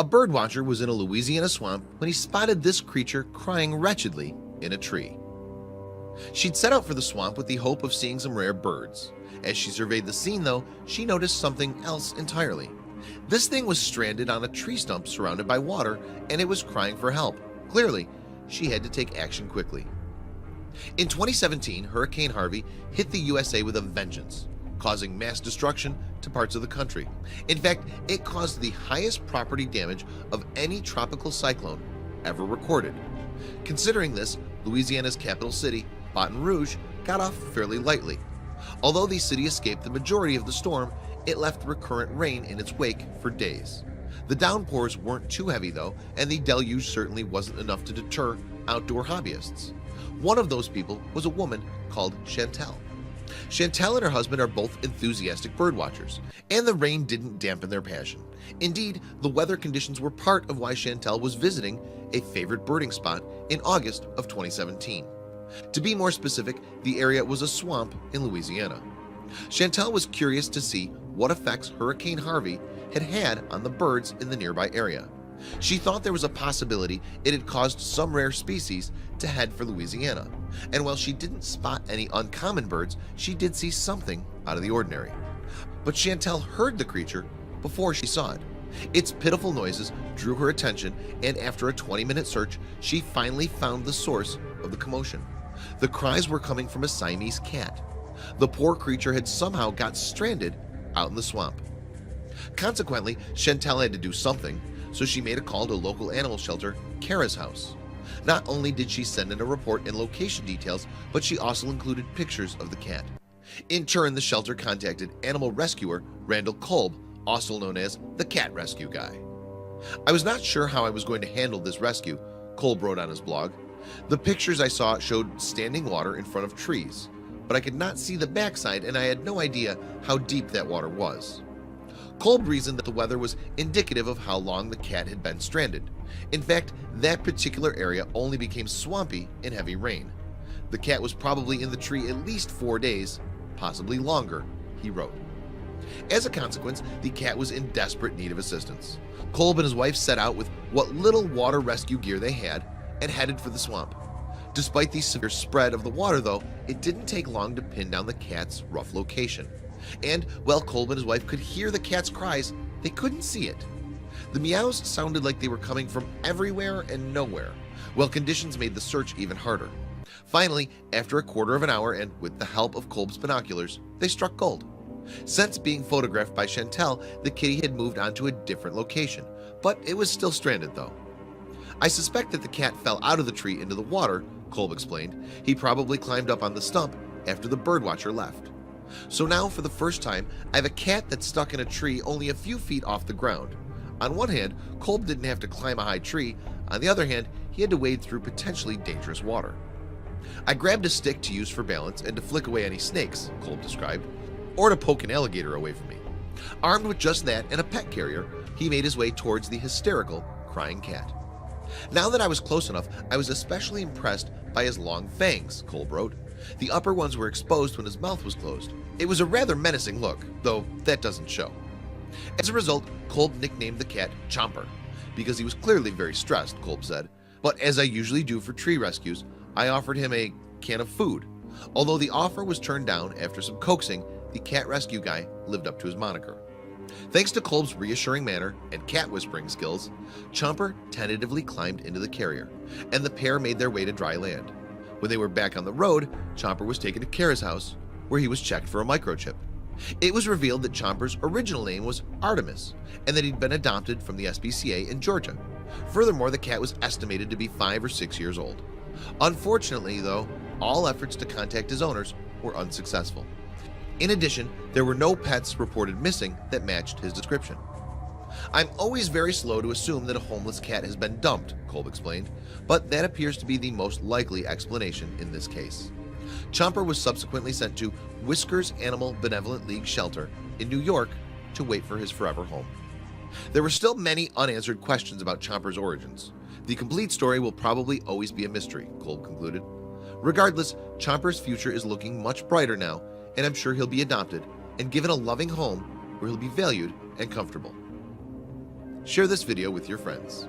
A birdwatcher was in a Louisiana swamp when he spotted this creature crying wretchedly in a tree. She'd set out for the swamp with the hope of seeing some rare birds. As she surveyed the scene though, she noticed something else entirely. This thing was stranded on a tree stump surrounded by water, and it was crying for help. Clearly, she had to take action quickly. In 2017, Hurricane Harvey hit the USA with a vengeance, causing mass destruction to parts of the country. In fact, it caused the highest property damage of any tropical cyclone ever recorded. Considering this, Louisiana's capital city, Baton Rouge, got off fairly lightly. Although the city escaped the majority of the storm, it left recurrent rain in its wake for days. The downpours weren't too heavy though, and the deluge certainly wasn't enough to deter outdoor hobbyists. One of those people was a woman called Chantel. Chantel and her husband are both enthusiastic birdwatchers, and the rain didn't dampen their passion. Indeed, the weather conditions were part of why Chantel was visiting a favorite birding spot in August of 2017. To be more specific, the area was a swamp in Louisiana. Chantel was curious to see what effects Hurricane Harvey had had on the birds in the nearby area. She thought there was a possibility it had caused some rare species to head for Louisiana, and while she didn't spot any uncommon birds, she did see something out of the ordinary. But Chantel heard the creature before she saw it. Its pitiful noises drew her attention, and after a 20-minute search, she finally found the source of the commotion. The cries were coming from a Siamese cat. The poor creature had somehow got stranded out in the swamp. Consequently, Chantel had to do something, so she made a call to local animal shelter, Kara's house. Not only did she send in a report and location details, but she also included pictures of the cat. In turn, the shelter contacted animal rescuer Randall Kolb, also known as the Cat Rescue Guy. "I was not sure how I was going to handle this rescue," Kolb wrote on his blog. "The pictures I saw showed standing water in front of trees, but I could not see the backside, and I had no idea how deep that water was." Kolb reasoned that the weather was indicative of how long the cat had been stranded. In fact, that particular area only became swampy in heavy rain. The cat was probably in the tree at least 4 days, possibly longer, he wrote. As a consequence, the cat was in desperate need of assistance. Kolb and his wife set out with what little water rescue gear they had and headed for the swamp. Despite the severe spread of the water though, it didn't take long to pin down the cat's rough location. And while Kolb and his wife could hear the cat's cries, they couldn't see it. The meows sounded like they were coming from everywhere and nowhere, while conditions made the search even harder. Finally, after a quarter of an hour and with the help of Kolb's binoculars, they struck gold. Since being photographed by Chantel, the kitty had moved on to a different location, but it was still stranded though. "I suspect that the cat fell out of the tree into the water," Kolb explained. "He probably climbed up on the stump after the birdwatcher left. So now for the first time, I have a cat that's stuck in a tree only a few feet off the ground." On one hand, Kolb didn't have to climb a high tree. On the other hand, he had to wade through potentially dangerous water. "I grabbed a stick to use for balance and to flick away any snakes," Kolb described, "or to poke an alligator away from me." Armed with just that and a pet carrier, he made his way towards the hysterical, crying cat. "Now that I was close enough, I was especially impressed by his long fangs," Kolb wrote. "The upper ones were exposed when his mouth was closed. It was a rather menacing look, though that doesn't show." As a result, Kolb nicknamed the cat Chomper, because he was clearly very stressed, Kolb said. "But as I usually do for tree rescues, I offered him a can of food." Although the offer was turned down after some coaxing, the cat rescue guy lived up to his moniker. Thanks to Kolb's reassuring manner and cat whispering skills, Chomper tentatively climbed into the carrier, and the pair made their way to dry land. When they were back on the road, Chomper was taken to Kara's house, where he was checked for a microchip. It was revealed that Chomper's original name was Artemis, and that he'd been adopted from the SPCA in Georgia. Furthermore, the cat was estimated to be 5 or 6 years old. Unfortunately, though, all efforts to contact his owners were unsuccessful. In addition, there were no pets reported missing that matched his description. "I'm always very slow to assume that a homeless cat has been dumped," Kolb explained, but that appears to be the most likely explanation in this case. Chomper was subsequently sent to Whiskers Animal Benevolent League Shelter in New York to wait for his forever home. There were still many unanswered questions about Chomper's origins. The complete story will probably always be a mystery, Kolb concluded. Regardless, Chomper's future is looking much brighter now, and I'm sure he'll be adopted and given a loving home where he'll be valued and comfortable. Share this video with your friends.